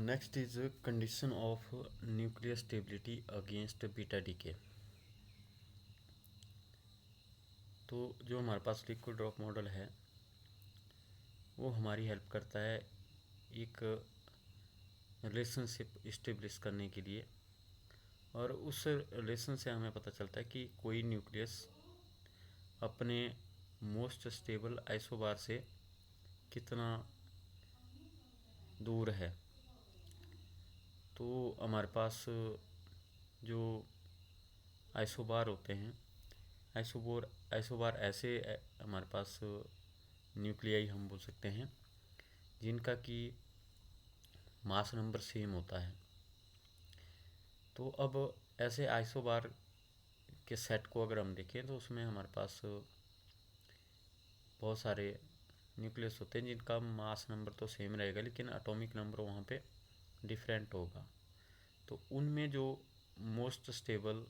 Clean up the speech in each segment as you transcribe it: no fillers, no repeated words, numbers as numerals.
Next is condition of nuclear stability against beta decay. तो जो हमारे पास लिक्विड ड्रॉप मॉडल है वो हमारी हेल्प करता है एक रिलेशनशिप इस्टेब्लिश करने के लिए, और उस रिलेशन से हमें पता चलता है कि कोई न्यूक्लियस अपने मोस्ट स्टेबल आइसोबार से कितना दूर है। तो हमारे पास जो आइसोबार होते हैं, आइसोबार ऐसे हमारे पास न्यूक्लियाई हम बोल सकते हैं जिनका कि मास नंबर सेम होता है। तो अब ऐसे आइसोबार के सेट को अगर हम देखें तो उसमें हमारे पास बहुत सारे न्यूक्लियस होते हैं जिनका मास नंबर तो सेम रहेगा लेकिन एटॉमिक नंबर वहाँ पे डिफरेंट होगा। तो उनमें जो मोस्ट स्टेबल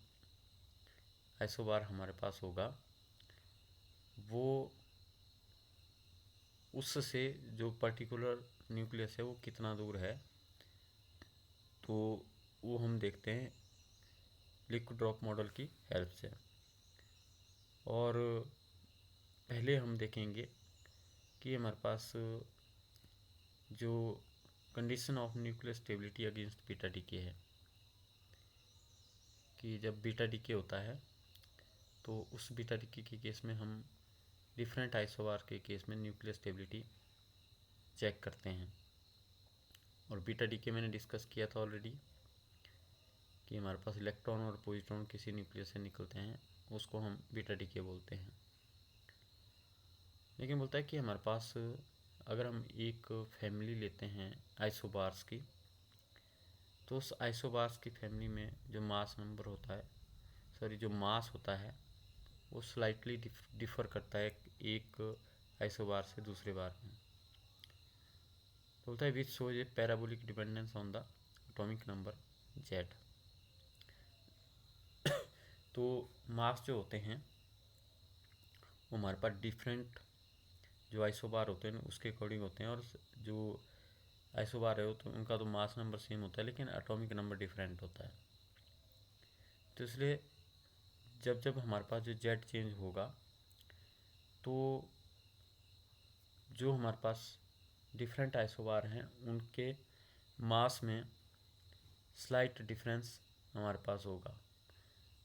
आइसोबार हमारे पास होगा वो उससे जो पर्टिकुलर न्यूक्लियस है वो कितना दूर है, तो वो हम देखते हैं लिक्विड ड्रॉप मॉडल की हेल्प से। और पहले हम देखेंगे कि हमारे पास जो condition of nuclear stability against beta decay है कि जब बीटा डीके होता है तो उस बीटा डीके के केस में हम डिफरेंट आइसोबार के केस में न्यूक्लियर स्टेबिलिटी चेक करते हैं। और बीटा डीके मैंने डिस्कस किया था ऑलरेडी कि हमारे पास इलेक्ट्रॉन और पॉजिट्रॉन किसी न्यूक्लियस से निकलते हैं, उसको हम बीटा डीके बोलते हैं। लेकिन बोलता है कि हमारे पास अगर हम एक फैमिली लेते हैं आइसोबार्स की, तो उस आइसोबार्स की फैमिली में जो मास नंबर होता है, जो मास होता है वो स्लाइटली डिफ़र करता है एक आइसोबार से दूसरे बार में। बोलता है which shows A parabolic dependence on the atomic number Z. तो मास जो होते हैं वो हमारे पास डिफरेंट जो आइसोबार होते हैं उसके अकॉर्डिंग होते हैं, और जो आइसोबार है तो उनका तो मास नंबर सेम होता है लेकिन एटॉमिक नंबर डिफरेंट होता है। तो इसलिए जब जब हमारे पास जो जेड चेंज होगा तो जो हमारे पास डिफरेंट आइसोबार हैं उनके मास में स्लाइट डिफरेंस हमारे पास होगा।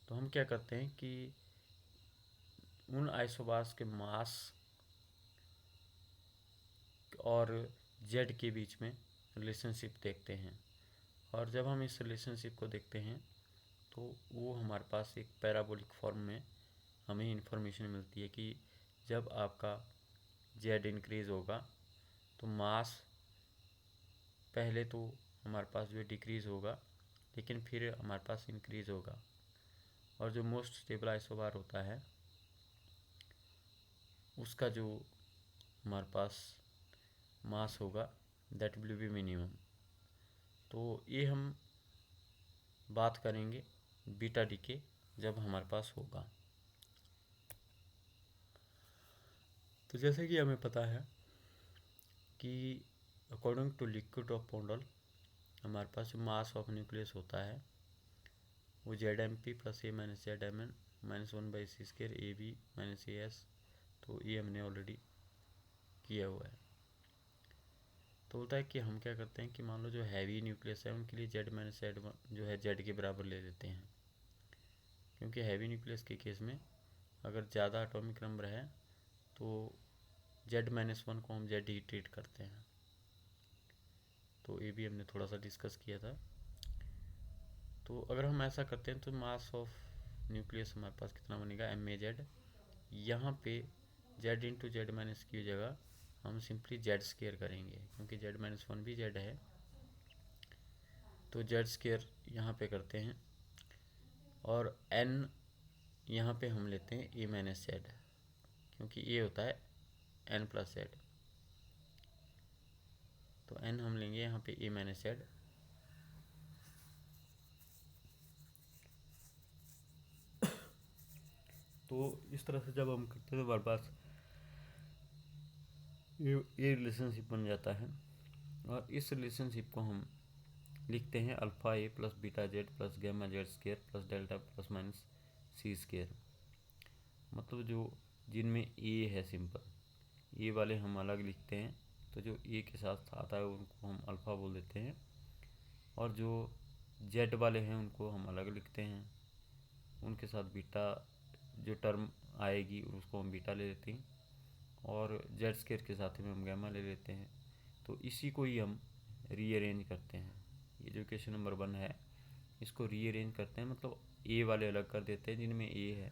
तो हम क्या करते हैं कि उन आइसोबार्स के मास और जेड के बीच में रिलेशनशिप देखते हैं, और जब हम इस रिलेशनशिप को देखते हैं तो वो हमारे पास एक पैराबोलिक फॉर्म में हमें इन्फॉर्मेशन मिलती है कि जब आपका जेड इंक्रीज़ होगा तो मास पहले तो हमारे पास जो डिक्रीज़ होगा लेकिन फिर हमारे पास इंक्रीज़ होगा, और जो मोस्ट स्टेबल आइसोबार होता है उसका जो हमारे पास मास होगा दैट विल बी मिनिमम। तो ये हम बात करेंगे बीटा डीके जब हमारे पास होगा। तो जैसे कि हमें पता है कि according to liquid of model हमारे पास जो मास ऑफ न्यूक्लियस होता है वो Z M P plus A minus Z M N minus 1/c² A B minus A S. तो ये हमने ऑलरेडी किया हुआ है। तो होता है कि हम क्या करते हैं कि मान लो जो हैवी न्यूक्लियस है उनके लिए जेड माइनस जेड जो है जेड के बराबर ले लेते हैं, क्योंकि हैवी न्यूक्लियस के केस में अगर ज़्यादा एटॉमिक नंबर है तो Z-1 को हम जेड ही ट्रीट करते हैं। तो ये भी हमने थोड़ा सा डिस्कस किया था। तो अगर हम ऐसा करते हैं तो मास ऑफ न्यूक्लियस हमारे पास कितना बनेगा MaZ। यहाँ पे Z इंटू Z- की जगह हम सिंपली Z² करेंगे, क्योंकि Z-1 भी Z है। तो Z² यहाँ पे करते हैं, और N यहाँ पे हम लेते हैं A-Z, क्योंकि ये होता है N+Z। तो N हम लेंगे यहाँ पे A-Z। तो इस तरह से जब हम करते हैं तो हमारे पास ये रिलेशनशिप बन जाता है, और इस रिलेशनशिप को हम लिखते हैं alpha A plus beta Z plus gamma Z square plus delta plus minus C square. मतलब जो जिनमें ए है सिंपल, ए वाले हम अलग लिखते हैं, तो जो ए के साथ आता है उनको हम अल्फ़ा बोल देते हैं, और जो जेड वाले हैं उनको हम अलग लिखते हैं, उनके साथ बीटा जो टर्म आएगी उसको हम बीटा ले लेते हैं, और जेड स्केयर के साथ में हम गैमा ले लेते हैं। तो इसी को ही हम रीअरेंज करते हैं। ये जो क्वेश्चन नंबर 1 है इसको रीअरेंज करते हैं, मतलब ए वाले अलग कर देते हैं जिनमें ए है,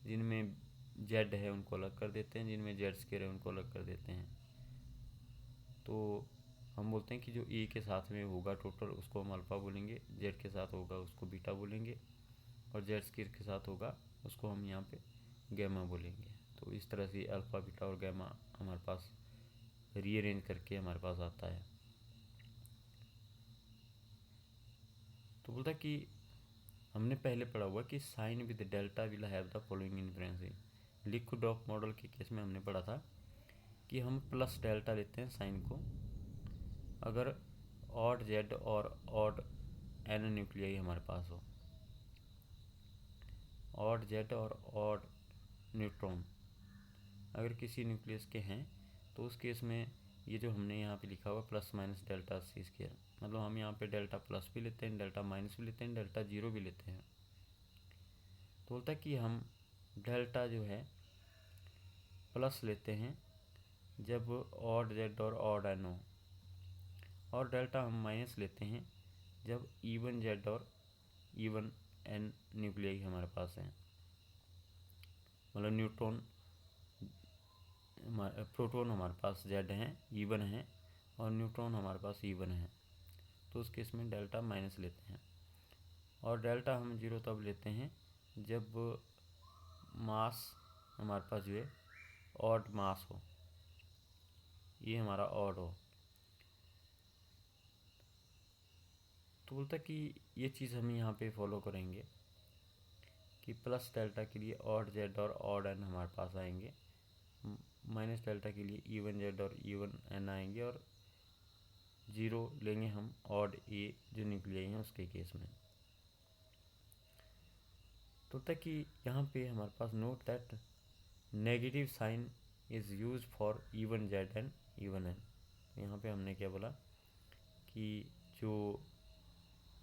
जिनमें जेड है उनको अलग कर देते हैं, जिनमें जेड स्केयर है उनको अलग कर देते हैं। तो हम बोलते हैं कि जो ए के साथ में होगा टोटल उसको हम अल्फ़ा बोलेंगे, जेड के साथ होगा उसको बीटा बोलेंगे, और जेड स्केयर के साथ होगा उसको हम यहाँ पे गैमा बोलेंगे। तो इस तरह से अल्फ़ा बीटा और गैमा हमारे पास रीअरेंज करके हमारे पास आता है। तो बोलता कि हमने पहले पढ़ा हुआ कि sign with delta will have the following influence. Liquid of model के केस में हमने पढ़ा था कि हम प्लस डेल्टा लेते हैं साइन को अगर ऑड जेड और ऑड एन न्यूक्लियाई हमारे पास हो, ऑड जेड और ऑड न्यूट्रॉन अगर किसी न्यूक्लियस के हैं, तो उस केस में ये जो हमने यहाँ पे लिखा हुआ plus minus delta C square, मतलब हम यहाँ पे डेल्टा प्लस भी लेते हैं, डेल्टा माइनस भी लेते हैं, डेल्टा जीरो भी लेते हैं। तो बोलता है कि हम डेल्टा जो है प्लस लेते हैं जब ऑड जेड और ऑड एन हो, और डेल्टा हम माइनस लेते हैं जब इवन जेड और इवन एन न्यूक्लियाई हमारे पास हैं, मतलब न्यूट्रॉन प्रोटॉन हमारे पास जेड हैं इवन हैं और न्यूट्रॉन हमारे पास इवन है, तो उस केस में डेल्टा माइनस लेते हैं। और डेल्टा हम जीरो तब लेते हैं जब मास हमारे पास जो है ऑड मास हो, ये हमारा ऑड हो। तो बोलता कि ये चीज़ हम यहाँ पे फॉलो करेंगे कि प्लस डेल्टा के लिए ऑड जेड और ऑड एन हमारे पास आएंगे, माइनस डेल्टा के लिए इवन जेड और इवन एन आएंगे, और जीरो लेंगे हम ऑड ए जो न्यूक्लियाई हैं उसके केस में। तो तक कि यहाँ पे हमारे पास note that negative sign is use for even Z and even N. यहाँ पे हमने क्या बोला कि जो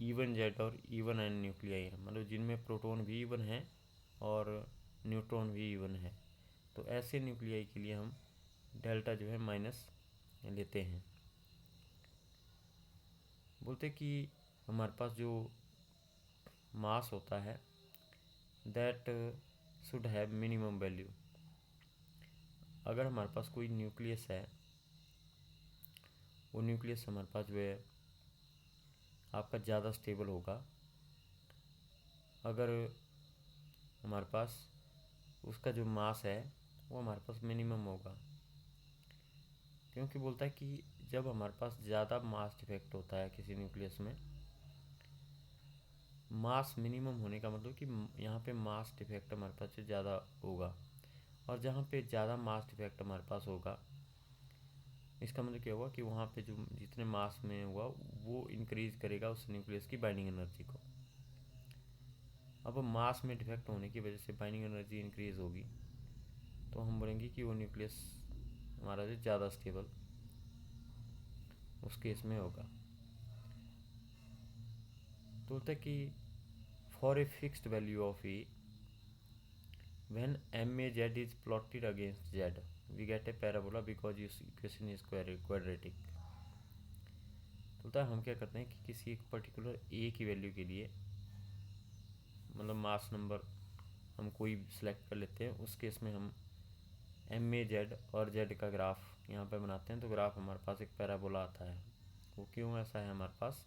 इवन जेड और इवन एन न्यूक्लियाई है, मतलब जिनमें प्रोटॉन भी इवन है और न्यूट्रॉन भी इवन है, तो ऐसे न्यूक्लियाई के लिए हम डेल्टा जो है माइनस लेते हैं। बोलते कि हमारे पास जो मास होता है that should have minimum value. अगर हमारे पास कोई न्यूक्लियस है, वो न्यूक्लियस हमारे पास जो है आपका ज़्यादा स्टेबल होगा अगर हमारे पास उसका जो मास है वो हमारे पास मिनिमम होगा। क्योंकि बोलता है कि जब हमारे पास ज़्यादा मास डिफेक्ट होता है किसी न्यूक्लियस में, मास मिनिमम होने का मतलब कि यहाँ पे मास डिफेक्ट हमारे पास से ज़्यादा होगा, और जहाँ पे ज़्यादा मास डिफेक्ट हमारे पास होगा इसका मतलब क्या होगा कि वहाँ पे जो जितने मास में हुआ वो इंक्रीज करेगा उस न्यूक्लियस की बाइंडिंग एनर्जी को। अब मास में डिफेक्ट होने की वजह से बाइंडिंग एनर्जी इंक्रीज होगी, तो हम बोलेंगे कि वो न्यूक्लियस हमारा जो ज़्यादा स्टेबल उस केस में होगा। तो होता है कि for a fixed value of A when MAZ is plotted against Z we get a parabola because this equation is quadratic। तो हम क्या करते हैं कि किसी एक पर्टिकुलर ए की वैल्यू के लिए, मतलब मास नंबर हम कोई सिलेक्ट कर लेते हैं, उस केस में हम MAZ और Z का ग्राफ यहाँ पे बनाते हैं, तो ग्राफ हमारे पास एक पैराबोला आता है। वो क्यों ऐसा है हमारे पास,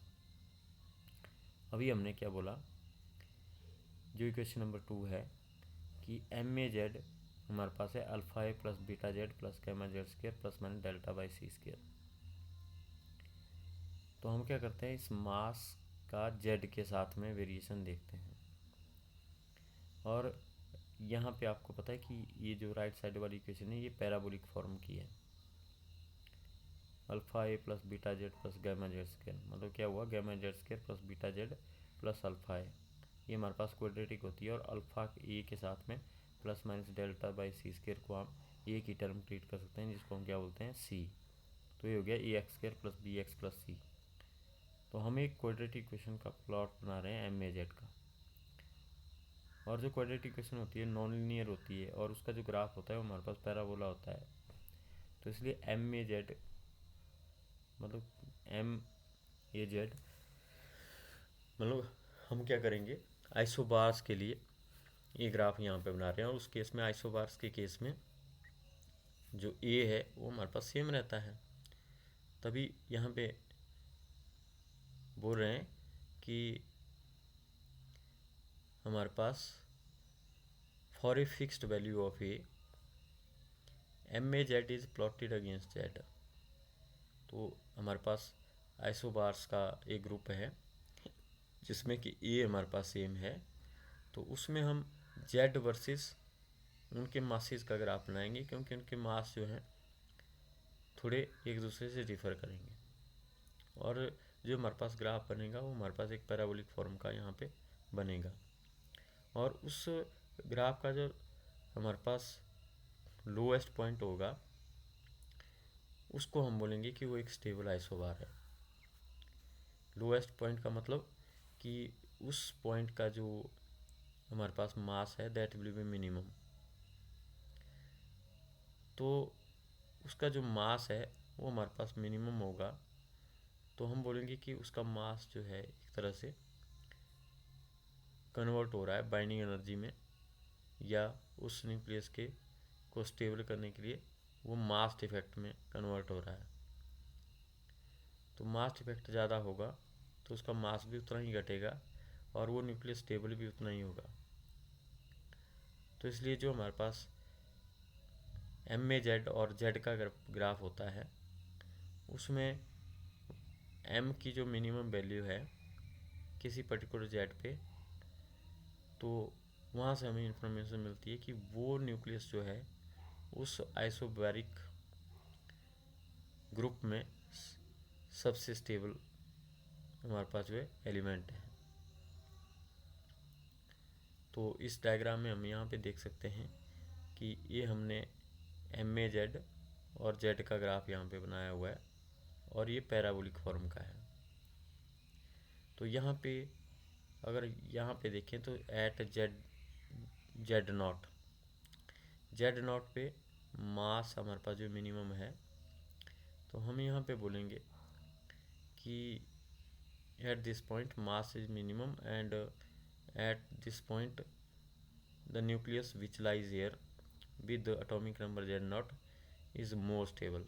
अभी हमने क्या बोला, जो इक्वेशन नंबर 2 है कि MAZ हमारे पास है alpha A plus beta Z plus gamma Z square plus minus delta by C square. तो हम क्या करते हैं, इस मास का जेड के साथ में वेरिएशन देखते हैं, और यहाँ पे आपको पता है कि ये जो राइट साइड वाली इक्वेशन है ये पैराबोलिक फॉर्म की है। Alpha A plus beta Z plus gamma Z square, मतलब क्या हुआ, gamma Z square plus beta Z plus alpha A, ये हमारे पास क्वाड्रेटिक होती है। और अल्फ़ा ए के साथ में plus minus delta by C square को हम ए की टर्म ट्रीट कर सकते हैं, जिसको हम क्या बोलते हैं, सी। तो ये हो गया A X square plus B X plus C. तो हम एक क्वाड्रेटिक इक्वेशन का प्लॉट बना रहे हैं एम ए जेड का। और जो क्वाड्रेटिक इक्वेशन होती है नॉन लीनियर होती है, और उसका जो ग्राफ होता है वो हमारे पास पैराबोला होता है। तो इसलिए एम ए जेड मतलब एम ए जेड मतलब हम क्या करेंगे, आइसोबार्स के लिए ये ग्राफ यहाँ पे बना रहे हैं। और उस केस में, आइसोबार्स के केस में जो ए है वो हमारे पास सेम रहता है। तभी यहाँ पे बोल रहे हैं कि हमारे पास for a fixed value of A M A Z is plotted against Z. तो हमारे पास आइसोबार्स का एक ग्रुप है जिसमें कि ए हमारे पास सेम है। तो उसमें हम जेड वर्सेस उनके मासेस का ग्राफ बनाएंगे, क्योंकि उनके मास जो हैं थोड़े एक दूसरे से डिफर करेंगे। और जो हमारे पास ग्राफ बनेगा वो हमारे पास एक पैराबोलिक फॉर्म का यहाँ पे बनेगा। और उस ग्राफ का जो हमारे पास लोएस्ट पॉइंट होगा उसको हम बोलेंगे कि वो एक स्टेबल आइसोबार है। लोएस्ट पॉइंट का मतलब कि उस पॉइंट का जो हमारे पास मास है दैट विल बी मिनिमम। तो उसका जो मास है वो हमारे पास मिनिमम होगा, तो हम बोलेंगे कि उसका मास जो है एक तरह से कन्वर्ट हो रहा है बाइंडिंग एनर्जी में, या उस न्यूक्लियस के को स्टेबल करने के लिए वो मास डिफेक्ट में कन्वर्ट हो रहा है। तो मास डिफेक्ट ज़्यादा होगा तो उसका मास भी उतना ही घटेगा और वो न्यूक्लियस स्टेबल भी उतना ही होगा। तो इसलिए जो हमारे पास एम ए जेड और जेड का ग्राफ होता है उसमें एम की जो मिनिमम वैल्यू है किसी पर्टिकुलर जेड पे, तो वहाँ से हमें इंफॉर्मेशन मिलती है कि वो न्यूक्लियस जो है उस आइसोबैरिक ग्रुप में सबसे स्टेबल हमारे पास जो है एलिमेंट है। तो इस डायग्राम में हम यहाँ पे देख सकते हैं कि ये हमने एम ए जेड और जेड का ग्राफ यहाँ पे बनाया हुआ है और ये पैराबोलिक फॉर्म का है। तो यहाँ पे अगर यहाँ पे देखें तो एट जेड नॉट पे मास हमारे पास जो मिनिमम है, तो हम यहाँ पे बोलेंगे कि at this point mass is minimum and at this point the nucleus which lies here with the atomic number Z naught is more stable।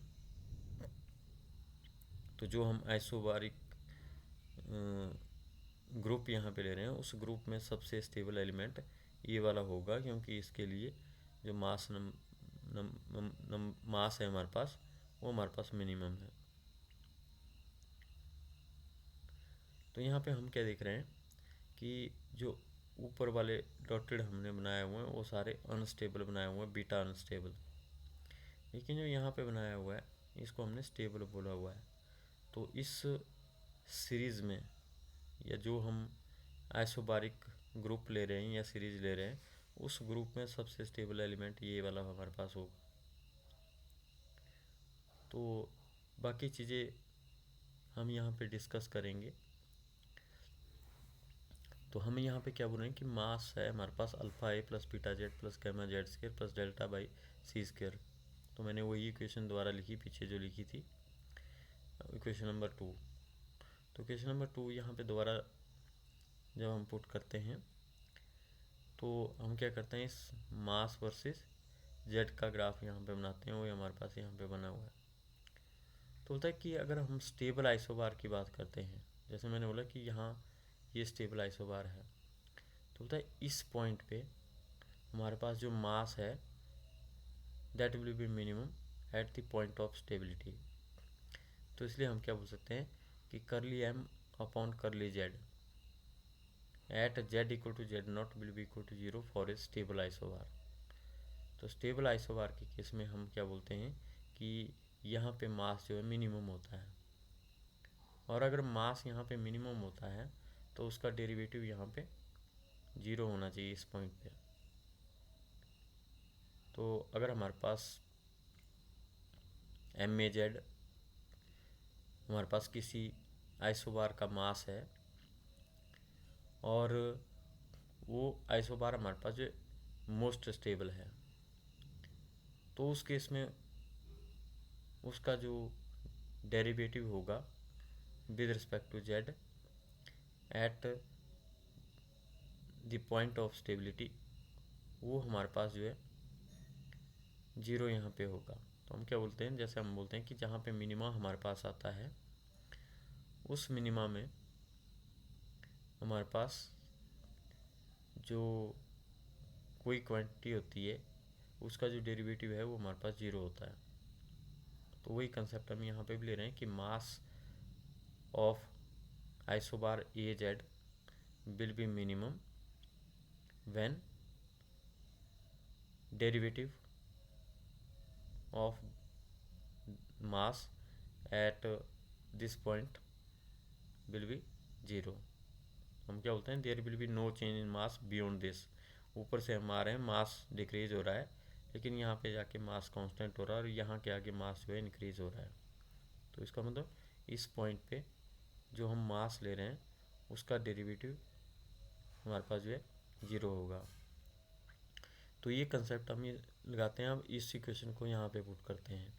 तो जो हम आइसोबारिक ग्रुप यहाँ पे ले रहे हैं उस ग्रुप में सबसे स्टेबल एलिमेंट ये वाला होगा, क्योंकि इसके लिए जो मास मास है हमारे पास वो हमारे पास मिनिमम है। तो यहाँ पे हम क्या देख रहे हैं कि जो ऊपर वाले डॉटेड हमने बनाए हुए हैं वो सारे अनस्टेबल बनाए हुए हैं, बीटा अनस्टेबल। लेकिन जो यहाँ पे बनाया हुआ है इसको हमने स्टेबल बोला हुआ है। तो इस सीरीज़ में या जो हम आइसोबारिक ग्रुप ले रहे हैं या सीरीज़ ले रहे हैं उस ग्रुप में सबसे स्टेबल एलिमेंट ये वाला हमारे पास होगा। तो बाकी चीज़ें हम यहाँ पे डिस्कस करेंगे। तो हम यहाँ पे क्या बोल रहे हैं कि मास है हमारे पास alpha A plus beta Z plus gamma Z square plus delta by C square. तो मैंने वही इक्वेशन दोबारा लिखी पीछे जो लिखी थी, इक्वेशन नंबर 2। तो इक्वेशन नंबर 2 यहाँ पे दोबारा जब हम पुट करते हैं तो हम क्या करते हैं, इस मास वर्सेस जेड का ग्राफ यहाँ पे बनाते हैं, वो हमारे पास यहाँ पे बना हुआ है। तो बोलता है कि अगर हम स्टेबल आइसोबार की बात करते हैं, जैसे मैंने बोला कि यहाँ ये स्टेबल आइसोबार है, तो बोलता है इस पॉइंट पे हमारे पास जो मास है that will be minimum at the point of stability. तो इसलिए हम क्या बोल सकते हैं कि curly M upon curly Z at Z equal to Z not will be equal to 0 for a stable isobar. तो स्टेबल आइसोबार के केस में हम क्या बोलते हैं कि यहाँ पे मास जो है मिनिमम होता है, और अगर मास यहाँ पे मिनिमम होता है तो उसका डेरिवेटिव यहाँ पे 0 होना चाहिए इस पॉइंट पे। तो अगर हमारे पास MAZ हमारे पास किसी आइसोबार का मास है और वो आइसोबार हमारे पास जो मोस्ट स्टेबल है, तो उस केस में उसका जो डेरिवेटिव होगा with respect to Z at the point of stability, वो हमारे पास जो है 0 यहाँ पे होगा। तो हम क्या बोलते हैं, जैसे हम बोलते हैं कि जहाँ पे मिनिमा हमारे पास आता है उस मिनिमा में हमारे पास जो कोई क्वांटिटी होती है उसका जो डेरिवेटिव है वो हमारे पास 0 होता है। तो वही कंसेप्ट हम यहाँ पे भी ले रहे हैं कि mass of isobar AZ will be minimum when derivative of mass at this point will be 0। हम क्या बोलते हैं, there will be no change in mass beyond this. ऊपर से हम आ रहे हैं, मास डिक्रीज हो रहा है, लेकिन यहाँ पे जाके मास कांस्टेंट हो रहा है और यहाँ के आगे मास जो है इंक्रीज हो रहा है। तो इसका मतलब इस पॉइंट पे जो हम मास ले रहे हैं उसका डेरिवेटिव हमारे पास जो है 0 होगा। तो ये कंसेप्ट हम ये लगाते हैं। अब इस इक्वेशन को यहाँ पे पुट करते हैं,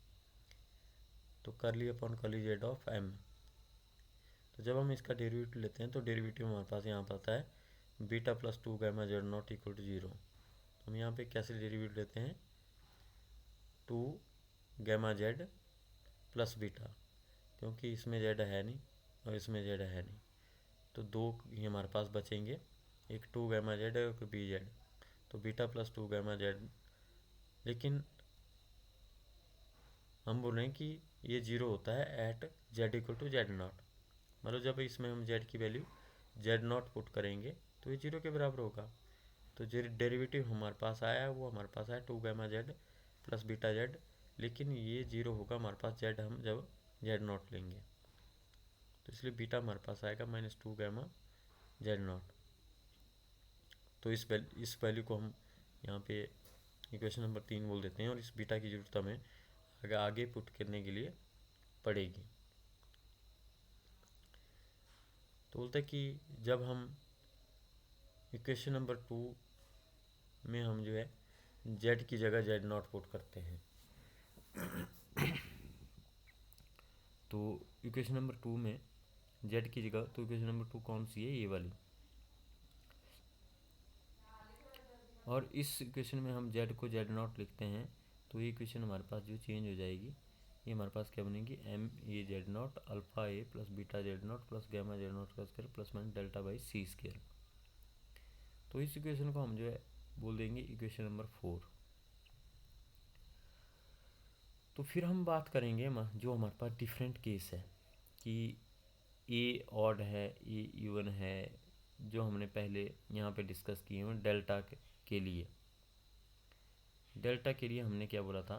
तो curly upon curly Z of M। तो जब हम इसका डेरिवेटिव लेते हैं तो डेरिवेटिव हमारे पास यहाँ पर आता है beta plus 2 gamma Z not equal to 0। तो हम यहाँ पे कैसे डेरिवेटिव लेते हैं, 2 गामा जेड प्लस बीटा, क्योंकि इसमें जेड है नहीं और इसमें जेड है नहीं, तो दो ही हमारे पास बचेंगे, एक 2 गामा जेड है और एक बी जेड। तो बीटा प्लस 2 गामा जेड, लेकिन हम बोल रहे हैं कि ये 0 होता है at Z equal to Z not. मतलब जब इसमें हम जेड की वैल्यू जेड नॉट पुट करेंगे तो ये 0 के बराबर होगा। तो जो डेरिवेटिव हमारे पास आया है वो हमारे पास आया 2 gamma Z plus beta Z, लेकिन ये 0 होगा हमारे पास जेड हम जब जेड नॉट लेंगे, तो इसलिए बीटा हमारे पास आएगा -2 गामा जेड नॉट। तो इस वैल्यू को हम यहाँ पे इक्वेशन नंबर 3 बोल देते हैं, और इस बीटा की ज़रूरत हमें आगे पुट करने के लिए पड़ेगी। तो बोलते हैं कि जब हम इक्वेशन नंबर 2 में हम जो है जेड की जगह जेड नॉट पुट करते हैं, तो इक्वेशन नंबर 2 में जेड की जगह, तो इक्वेशन नंबर 2 कौन सी है, ये वाली। और इस इक्वेशन में हम जेड को जेड नॉट लिखते हैं, तो ये इक्वेशन हमारे पास जो चेंज हो जाएगी, ये हमारे पास क्या बनेगी, MA Z nought alpha A plus beta Z not plus gamma Z not का square plus minus delta by C square. तो इस इक्वेशन को हम जो है बोल देंगे इक्वेशन नंबर 4। तो फिर हम बात करेंगे जो हमारे पास डिफरेंट केस है कि A ऑड है, A इवन है, जो हमने पहले यहाँ पे डिस्कस किए हैं डेल्टा के लिए। डेल्टा के लिए हमने क्या बोला था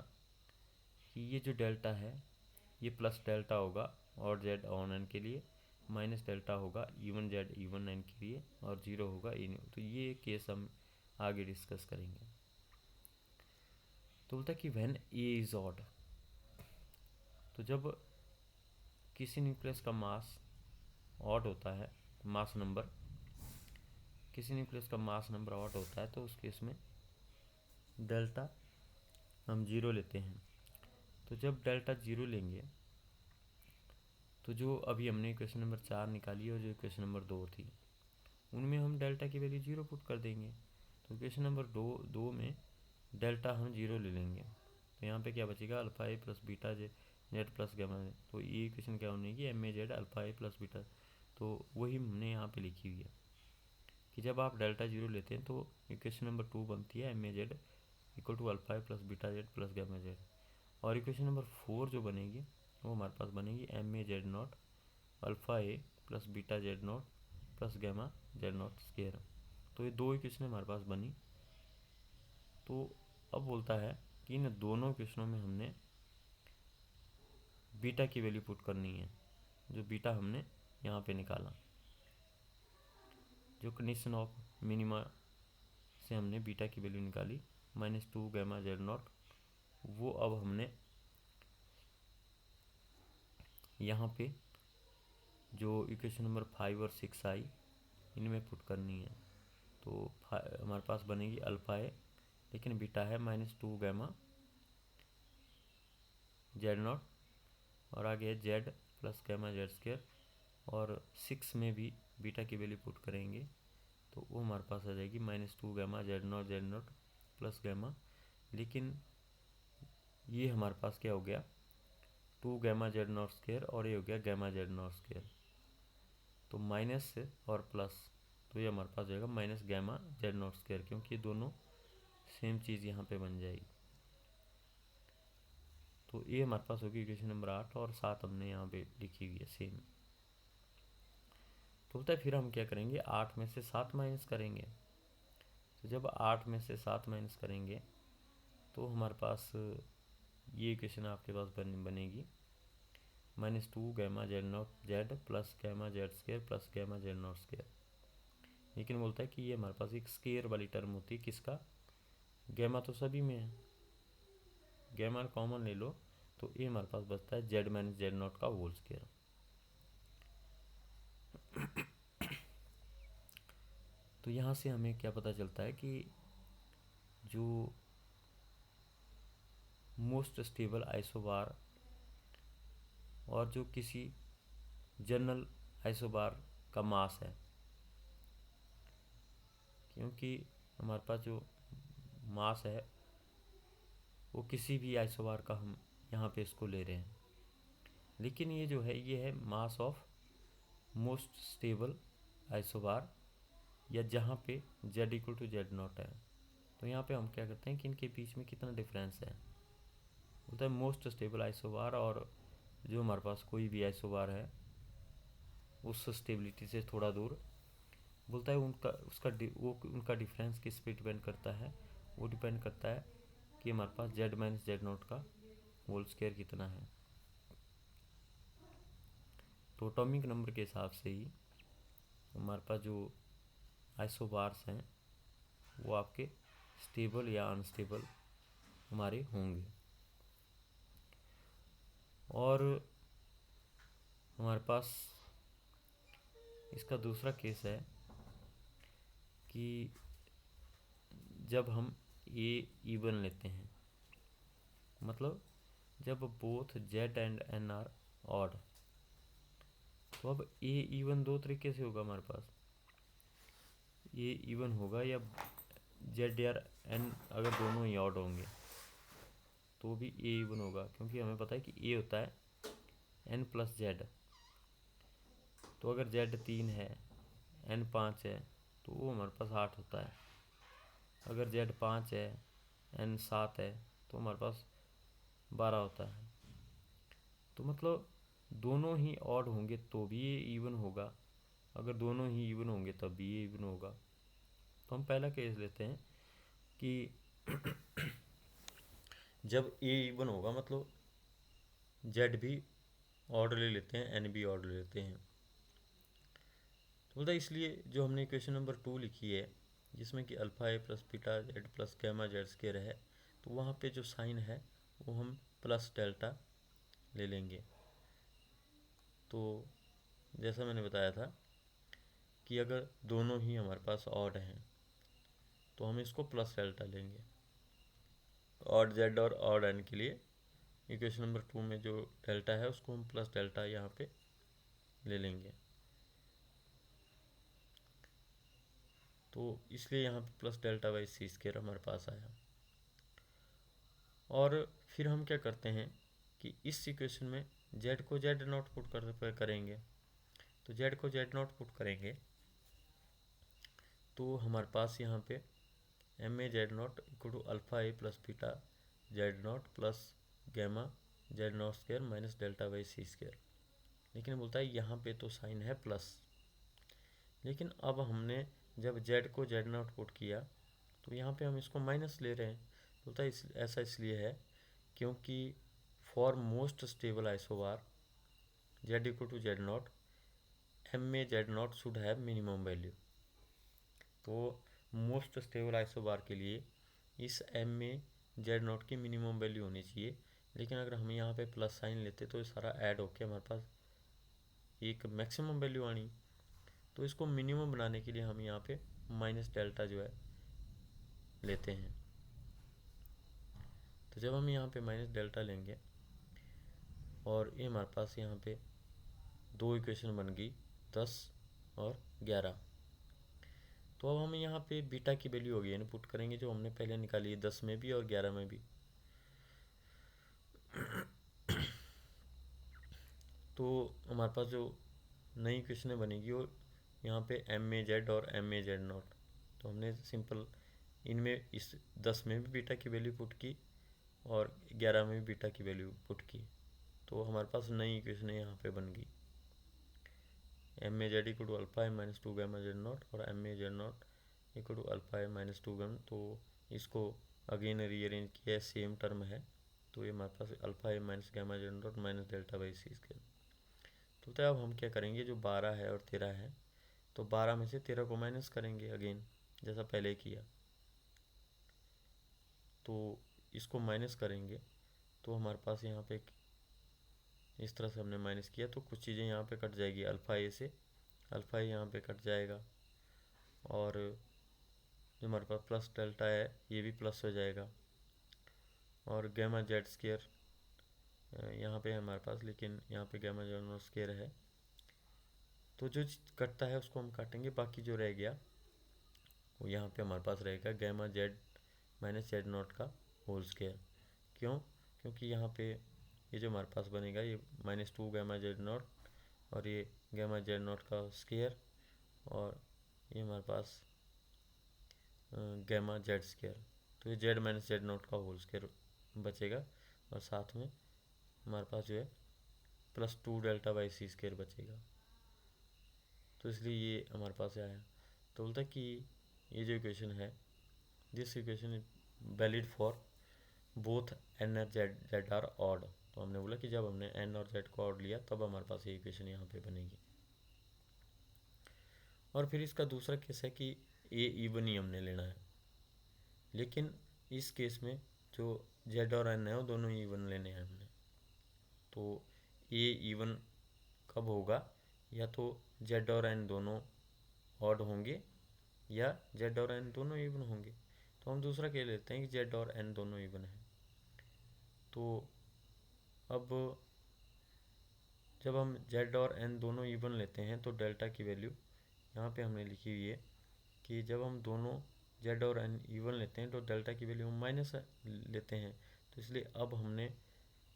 कि ये जो डेल्टा है ये प्लस डेल्टा होगा और जेड ऑन एन के लिए, माइनस डेल्टा होगा इवन जेड इवन एन के लिए, और 0 होगा इन। तो ये केस हम आगे डिस्कस करेंगे। तो बोलता है कि व्हेन ए इज ऑड, तो जब किसी न्यूक्लियस का मास ऑड होता है, मास नंबर, किसी न्यूक्लियस का मास नंबर ऑड होता है, तो उस केस में डेल्टा हम 0 लेते हैं। तो जब डेल्टा 0 लेंगे तो जो अभी हमने इक्वेशन नंबर 4 निकाली और जो इक्वेशन नंबर 2 थी उनमें हम डेल्टा की वैल्यू 0 पुट कर देंगे। तो इक्वेशन नंबर 2 में डेल्टा हम 0 ले लेंगे, तो यहाँ पे क्या बचेगा, alpha A plus beta Z plus gamma. तो ये इक्वेशन क्या होने की, MA Z alpha A plus beta. तो वही हमने यहाँ पे लिखी हुई है कि जब आप डेल्टा 0 लेते हैं तो इक्वेशन नंबर 2 बनती है MA Z equal to alpha A plus beta Z plus gamma Z. और इक्वेशन नंबर 4 जो बनेगी वो हमारे पास बनेगी MA Z not alpha A plus beta Z not plus gamma Z not square. तो ये दो इक्वेशन हमारे पास बनी। तो अब बोलता है कि इन दोनों इक्वेशनों में हमने बीटा की वैल्यू पुट करनी है, जो बीटा हमने यहाँ पे निकाला, जो कंडीशन ऑफ मिनिमा से हमने बीटा की वैल्यू निकाली -2 गैमा जेड नॉट, वो अब हमने यहाँ पे जो इक्वेशन नंबर 5 और 6 आई इनमें पुट करनी है। तो हमारे पास बनेगी अल्फ़ा है, लेकिन बीटा है -2 गैमा जेड नॉट, और आगे है Z plus gamma Z square, और 6 में भी बीटा की वैल्यू पुट करेंगे तो वो हमारे पास आ जाएगी -2 gamma Z not plus gamma, लेकिन ये हमारे पास क्या हो गया 2 गैमा जेड नॉट स्क्वायर और ये हो गया गैमा जेड नॉट स्क्वायर, तो माइनस से और प्लस, तो ये हमारे पास जाएगा minus gamma Z not square, क्योंकि ये दोनों सेम चीज़ यहाँ पे बन जाएगी। तो ये हमारे पास होगी इक्वेशन नंबर 8, और 7 हमने यहाँ पे लिखी हुई है सेम। तो होता है फिर हम क्या करेंगे, 8 में से 7 माइनस करेंगे। तो जब 8 में से 7 माइनस करेंगे तो हमारे पास ये इक्वेशन आपके पास बनेगी -2 gamma Z not Z plus gamma Z square plus gamma Z not square. लेकिन बोलता है कि ये हमारे पास एक स्क्वायर वाली टर्म होती है, किसका, गैमा तो सभी में है, गैमा कॉमन ले लो, तो ये हमारे पास बचता है जेड माइनस जेड नॉट का होल स्क्वायर। तो यहाँ से हमें क्या पता चलता है कि जो मोस्ट स्टेबल आइसोबार और जो किसी जनरल आइसोबार का मास है, क्योंकि हमारे पास जो मास है वो किसी भी आइसोबार का हम यहाँ पे इसको ले रहे हैं, लेकिन ये जो है ये है mass of most stable isobar, या जहाँ पे z equal to Z not है। तो यहाँ पे हम क्या करते हैं कि इनके बीच में कितना डिफरेंस है, होता है मोस्ट स्टेबल आइसोबार और जो हमारे पास कोई भी आइसोबार है उस स्टेबिलिटी से थोड़ा दूर, बोलता है उनका डिफरेंस किस पे डिपेंड करता है, वो डिपेंड करता है कि हमारे पास z माइनस जेड नॉट का होल स्क्वायर कितना है। तो एटॉमिक नंबर के हिसाब से ही हमारे पास जो आइसोबार्स हैं वो आपके स्टेबल या अनस्टेबल हमारे होंगे। और हमारे पास इसका दूसरा केस है कि जब हम ए इवन लेते हैं, मतलब जब both Z and N are odd, तो अब ए इवन दो तरीके से होगा हमारे पास, ए इवन होगा या जेड या एन अगर दोनों ही ऑड होंगे तो भी ए इवन होगा, क्योंकि हमें पता है कि ए होता है एन प्लस जेड। तो अगर जेड 3 है एन 5 है तो वो हमारे पास 8 होता है, अगर जेड 5 है एन 7 है तो हमारे पास 12 होता है। तो मतलब दोनों ही ऑड होंगे तो भी ये इवन होगा, अगर दोनों ही इवन होंगे तब भी ये इवन होगा। तो हम पहला केस लेते हैं कि जब ए इवन होगा, मतलब जेड भी ऑर्डर ले लेते हैं एन भी ऑर्डर ले लेते हैं। तो बोलता है इसलिए जो हमने इक्वेशन नंबर 2 लिखी है जिसमें कि alpha A plus beta Z plus gamma Z square है, तो वहाँ पे जो साइन है वो हम प्लस डेल्टा ले लेंगे। तो जैसा मैंने बताया था कि अगर दोनों ही हमारे पास ऑड हैं तो हम इसको प्लस डेल्टा लेंगे, ऑड जेड और ऑड एन के लिए इक्वेशन नंबर 2 में जो डेल्टा है उसको हम प्लस डेल्टा यहाँ पे ले लेंगे। तो इसलिए यहाँ पे plus delta by C square हमारे पास आया। और फिर हम क्या करते हैं कि इस इक्वेशन में जेड को जेड नॉट पुट करेंगे। तो जेड को जेड नॉट पुट करेंगे तो हमारे पास यहाँ पे M A Z not equal to alpha A plus beta Z not plus gamma Z not square minus delta by C square. लेकिन बोलता है यहाँ पे तो साइन है प्लस, लेकिन अब हमने जब जेड को जेड नॉट पुट किया तो यहाँ पे हम इसको माइनस ले रहे हैं। बोलता है ऐसा इसलिए है क्योंकि for most stable isobar z equal to Z nought M में Z nought should have minimum value. तो मोस्ट स्टेबल आइसोबार के लिए इस एम में जेड नॉट की मिनिमम वैल्यू होनी चाहिए, लेकिन अगर हम यहाँ पे प्लस साइन लेते तो ये सारा ऐड होके हमारे पास एक मैक्सिमम वैल्यू आनी। तो इसको मिनिमम बनाने के लिए हम यहाँ पे माइनस डेल्टा जो है लेते हैं। तो जब हम यहाँ पे माइनस डेल्टा लेंगे और ये हमारे पास यहाँ पे दो इक्वेशन बन गई 10 और 11। तो अब हम यहाँ पे बीटा की वैल्यू होगी इनपुट करेंगे जो हमने पहले निकाली है 10 में भी और 11 में भी। तो हमारे पास जो नई इक्वेशन बनेगी वो यहाँ पे एम ए जेड और एम ए जेड नॉट। तो हमने सिंपल इनमें इस 10 में भी बीटा की वैल्यू पुट की और 11 में भी बीटा की वैल्यू पुट की। तो हमारे पास नई इक्वेशन यहाँ पे बन गई M A Z equal to alpha A minus 2 gamma Z nought और M A Z not equal to alpha A minus 2 gamma. तो इसको अगेन रीअरेंज किया, सेम टर्म है। तो ये हमारे पास alpha A minus gamma Z nought minus delta by C square. तो अब हम क्या करेंगे, जो 12 है और 13 है, तो 12 में से 13 को माइनस करेंगे अगेन जैसा पहले किया। तो इसको माइनस करेंगे तो हमारे पास यहाँ पे इस तरह से हमने माइनस किया तो कुछ चीज़ें यहाँ पे कट जाएगी, अल्फ़ा ए से अल्फ़ा ए यहाँ पे कट जाएगा और जो हमारे पास प्लस डेल्टा है ये भी प्लस हो जाएगा और गैमा जेड स्केयर यहाँ पे है हमारे पास, लेकिन यहाँ पे गैमा जेड नॉट स्केयर है। तो जो कटता है उसको हम काटेंगे, बाकी जो रह गया वो यहाँ पे हमारे पास रहेगा gamma Z minus Z not का होल स्केयर। क्यों? क्योंकि यहाँ पे ये जो हमारे पास बनेगा ये -2 गैमा जेड नॉट और ये गैमा जेड नॉट का स्केयर और ये हमारे पास गैमा जेड स्केयर। तो ये जेड माइनस जेड नॉट का होल स्केयर बचेगा और साथ में हमारे पास जो है +2 डेल्टा बाई सी स्केयर बचेगा। तो इसलिए ये हमारे पास आया। तो बोलता है कि ये जो इक्वेशन है this equation is valid for both N और जेड आर ऑड। तो हमने बोला कि जब हमने एन और जेड को ऑड लिया तब हमारे पास ये इक्वेशन यहाँ पे बनेगी। और फिर इसका दूसरा केस है कि ए इवन ही हमने लेना है, लेकिन इस केस में जो जेड और एन है वो दोनों ही इवन लेने हैं हमने। तो ए इवन कब होगा, या तो जेड और एन दोनों ऑड होंगे या जेड और एन दोनों इवन होंगे। तो हम दूसरा कह लेते हैं कि जेड और एन दोनों इवन है। तो अब जब हम जेड और एन दोनों इवन लेते हैं तो डेल्टा की वैल्यू यहाँ पे हमने लिखी हुई है कि जब हम दोनों जेड और एन इवन लेते हैं तो डेल्टा की वैल्यू हम माइनस लेते हैं। तो इसलिए अब हमने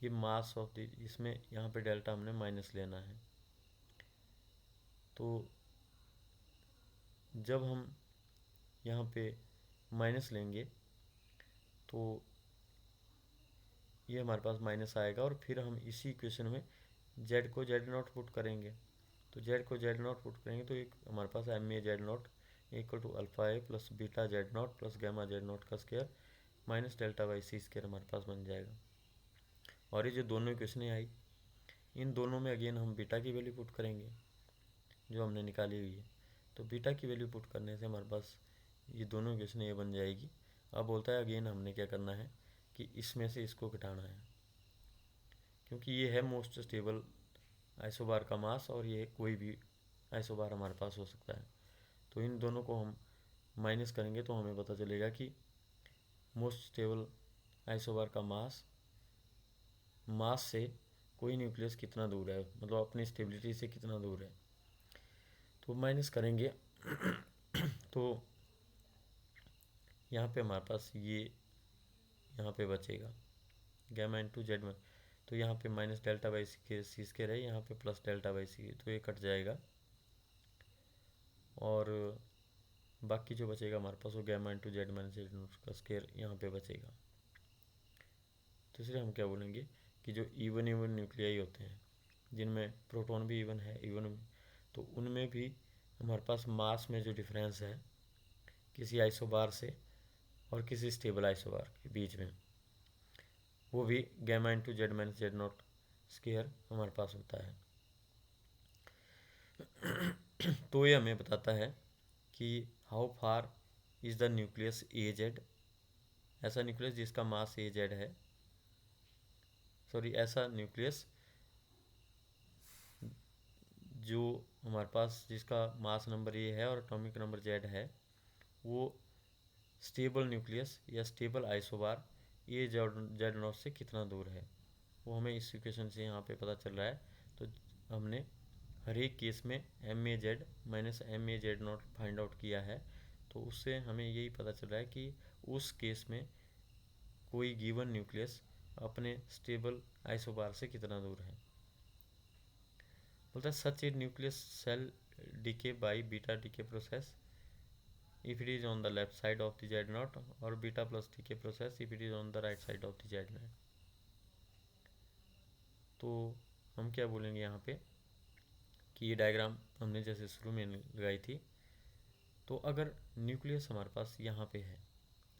ये मास ऑफ द इसमें यहाँ पे डेल्टा हमने माइनस लेना है। तो जब हम यहाँ पे माइनस लेंगे तो ये हमारे पास माइनस आएगा और फिर हम इसी इक्वेशन में जेड को जेड नॉट पुट करेंगे। तो जेड को जेड नॉट पुट करेंगे तो एक हमारे पास M A Z not equal to alpha A plus beta Z not plus gamma Z not का square minus delta by C square हमारे पास बन जाएगा। और ये जो दोनों इक्वेशनें आई इन दोनों में अगेन हम बीटा की वैल्यू पुट करेंगे जो हमने निकाली हुई है। तो बीटा की वैल्यू पुट करने से हमारे पास ये दोनों इक्वेशन ये बन जाएगी। अब बोलता है अगेन हमने क्या करना है कि इसमें से इसको घटाना है, क्योंकि ये है मोस्ट स्टेबल आइसोबार का मास और ये कोई भी आइसोबार हमारे पास हो सकता है। तो इन दोनों को हम माइनस करेंगे तो हमें पता चलेगा कि मोस्ट स्टेबल आइसोबार का मास से कोई न्यूक्लियस कितना दूर है, मतलब अपनी स्टेबिलिटी से कितना दूर है। तो माइनस करेंगे तो यहाँ पे हमारे पास ये यहाँ पे बचेगा गैमा इंटू जेड में। तो यहाँ पे minus delta by C square है, यहाँ पे प्लस डेल्टा बाई सी, तो ये कट जाएगा और बाकी जो बचेगा हमारे पास वो gamma into Z minus Z का स्क्वायर यहाँ पे बचेगा। तो इसलिए हम क्या बोलेंगे कि जो इवन इवन न्यूक्लियाई होते हैं जिनमें प्रोटॉन भी इवन है इवन में, तो उनमें भी हमारे पास मास में जो डिफरेंस है किसी आइसोबार से और किसी स्टेबल आइसोबार के बीच में, वो भी gamma into Z minus Z not square हमारे पास होता है। तो ये हमें बताता है कि how far is the nucleus A Z, ऐसा न्यूक्लियस जिसका मास ए जेड है, सॉरी ऐसा न्यूक्लियस जो हमारे पास जिसका मास नंबर ए है और एटॉमिक नंबर जेड है, वो स्टेबल न्यूक्लियस या stable isobar A Z not से कितना दूर है, वो हमें इस इक्वेशन से यहाँ पे पता चल रहा है। तो हमने हर एक केस में M A Z minus M A Z not find out किया है, तो उससे हमें यही पता चल रहा है कि उस केस में कोई गिवन न्यूक्लियस अपने स्टेबल आइसोबार से कितना दूर है। बोलता है such a nucleus shall decay by beta decay process if it is on the left side of the z naught or beta plus decay process if it is on the right side of the z naught। तो हम क्या बोलेंगे यहाँ पे कि ये diagram हमने जैसे शुरू में लगाई थी, तो अगर न्यूक्लियस हमारे पास यहाँ पे है,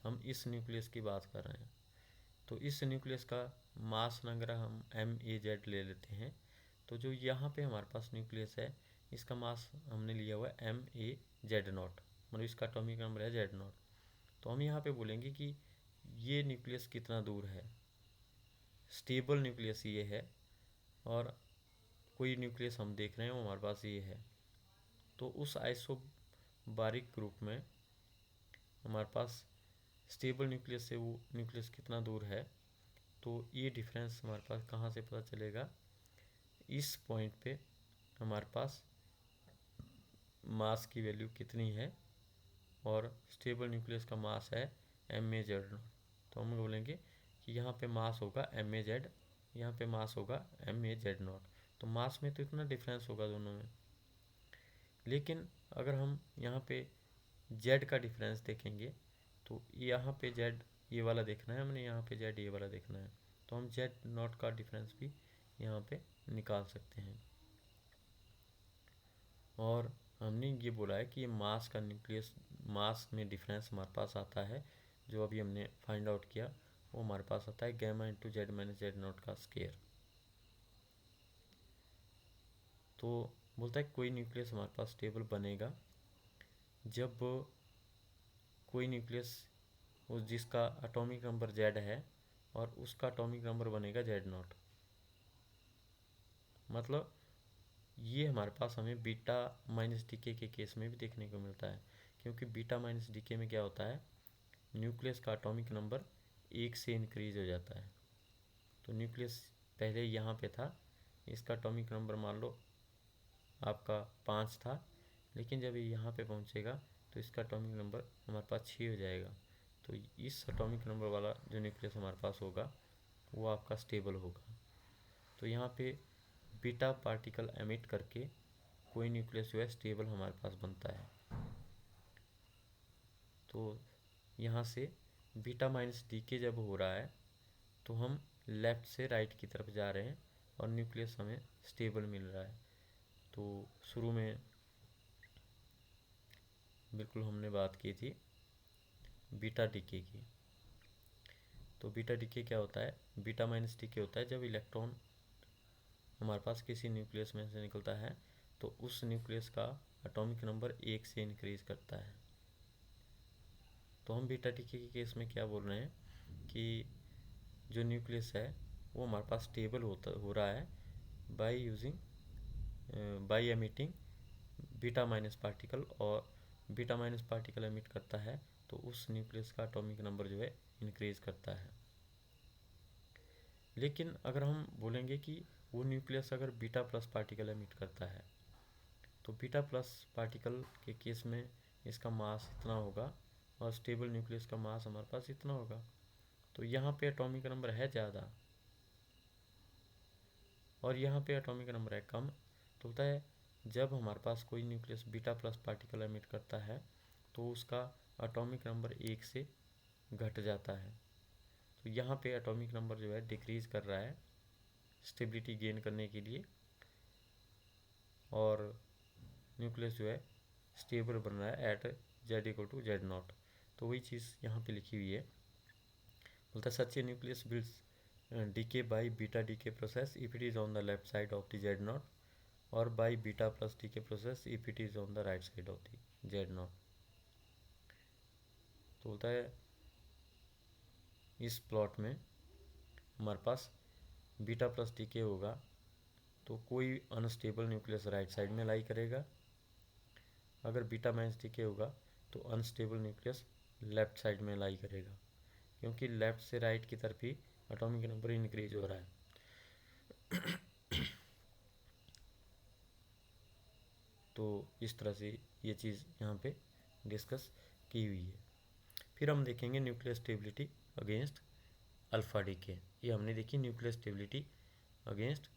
हम इस न्यूक्लियस की बात कर रहे हैं, तो इस न्यूक्लियस का मास नंबर हम एम ए जेड ले लेते हैं। तो जो यहाँ पे हमारे पास न्यूक्लियस है, इसका मास हमने लिया हुआ है एम ए जेड नॉट, मतलब इसका एटॉमिक नंबर है जेड नॉट। तो हम यहाँ पे बोलेंगे कि ये न्यूक्लियस कितना दूर है, स्टेबल न्यूक्लियस ये है और कोई न्यूक्लियस हम देख रहे हैं वो हमारे पास ये है। तो उस आइसोबारिक ग्रुप में हमारे पास स्टेबल न्यूक्लियस से वो न्यूक्लियस कितना दूर है, तो ये डिफरेंस हमारे पास कहाँ से पता चलेगा, इस पॉइंट पे हमारे पास मास की वैल्यू कितनी है और स्टेबल न्यूक्लियस का मास है एम ए जेड नॉट। तो हम बोलेंगे कि यहाँ पे मास होगा एम ए जेड, यहाँ पे मास होगा एम ए जेड नॉट। तो मास में तो इतना डिफरेंस होगा दोनों में, लेकिन अगर हम यहाँ पे जेड का डिफरेंस देखेंगे तो यहाँ पे जेड ये वाला देखना है हमने, यहाँ पे जेड ये वाला देखना है, तो हम जेड नॉट का डिफरेंस भी यहाँ पे निकाल सकते हैं। और हमने ये बोला है कि ये मास का न्यूक्लियस मास में डिफरेंस हमारे पास आता है, जो अभी हमने फाइंड आउट किया वो हमारे पास आता है gamma into Z minus Z not का स्क्वायर। तो बोलता है कोई न्यूक्लियस हमारे पास स्टेबल बनेगा जब कोई न्यूक्लियस उस जिसका एटॉमिक नंबर जेड है और उसका एटॉमिक नंबर बनेगा जेड नॉट। मतलब ये हमारे पास हमें बीटा माइनस डीके के केस में भी देखने को मिलता है, क्योंकि बीटा माइनस डीके में क्या होता है, न्यूक्लियस का एटॉमिक नंबर एक से इंक्रीज हो जाता है। तो न्यूक्लियस पहले यहाँ पे था, इसका एटॉमिक नंबर मान लो आपका 5 था, लेकिन जब ये यहाँ पे पहुँचेगा तो इसका एटॉमिक नंबर हमारे पास 6 हो जाएगा। तो इस एटॉमिक नंबर वाला जो न्यूक्लियस हमारे पास होगा वो आपका स्टेबल होगा। तो यहाँ पे बीटा पार्टिकल एमिट करके कोई न्यूक्लियस जो है स्टेबल हमारे पास बनता है। तो यहाँ से बीटा माइनस डीके जब हो रहा है तो हम लेफ़्ट से राइट की तरफ जा रहे हैं और न्यूक्लियस हमें स्टेबल मिल रहा है। तो शुरू में बिल्कुल हमने बात की थी बीटा डीके की। तो बीटा डीके क्या होता है, बीटा माइनस डीके होता है जब इलेक्ट्रॉन हमारे पास किसी न्यूक्लियस में से निकलता है तो उस न्यूक्लियस का एटॉमिक नंबर एक से इंक्रीज करता है। तो हम बीटा डीके के केस में क्या बोल रहे हैं कि जो न्यूक्लियस है वो हमारे पास स्टेबल हो रहा है by emitting beta minus particle, और बीटा माइनस पार्टिकल एमिट करता है तो उस न्यूक्लियस का एटॉमिक नंबर जो है इंक्रीज करता है। लेकिन अगर हम बोलेंगे कि वो न्यूक्लियस अगर बीटा प्लस पार्टिकल एमिट करता है तो बीटा प्लस पार्टिकल के केस में इसका मास इतना होगा और स्टेबल न्यूक्लियस का मास हमारे पास इतना होगा। तो यहाँ पे एटॉमिक नंबर है ज़्यादा और यहाँ पे एटॉमिक नंबर है कम। तो होता है जब हमारे पास कोई nucleus beta plus particle emit करता है तो उसका एटॉमिक नंबर एक से घट जाता है। तो यहाँ पे एटॉमिक नंबर जो है डिक्रीज कर रहा है स्टेबिलिटी गेन करने के लिए, और न्यूक्लियस जो है स्टेबल बन रहा है at Z equal to Z not. तो वही चीज़ यहाँ पे लिखी हुई है। बोलता है such a nucleus builds decay by beta decay process if it is on the left side of the Z naught, or by beta plus decay process if it is on the right side of the Z naught। तो होता है इस plot में हमारे पास beta plus DK होगा तो कोई unstable nucleus right side में लाई करेगा, अगर बीटा माइनस डीके होगा तो अनस्टेबल न्यूक्लियस लेफ्ट साइड में लाई करेगा, क्योंकि लेफ्ट से राइट की तरफ ही एटॉमिक नंबर इंक्रीज हो रहा है। तो इस तरह से ये चीज़ यहाँ पे डिस्कस की हुई है। फिर हम देखेंगे nuclear stability against alpha decay. ये हमने देखी nuclear stability against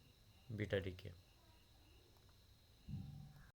beta decay.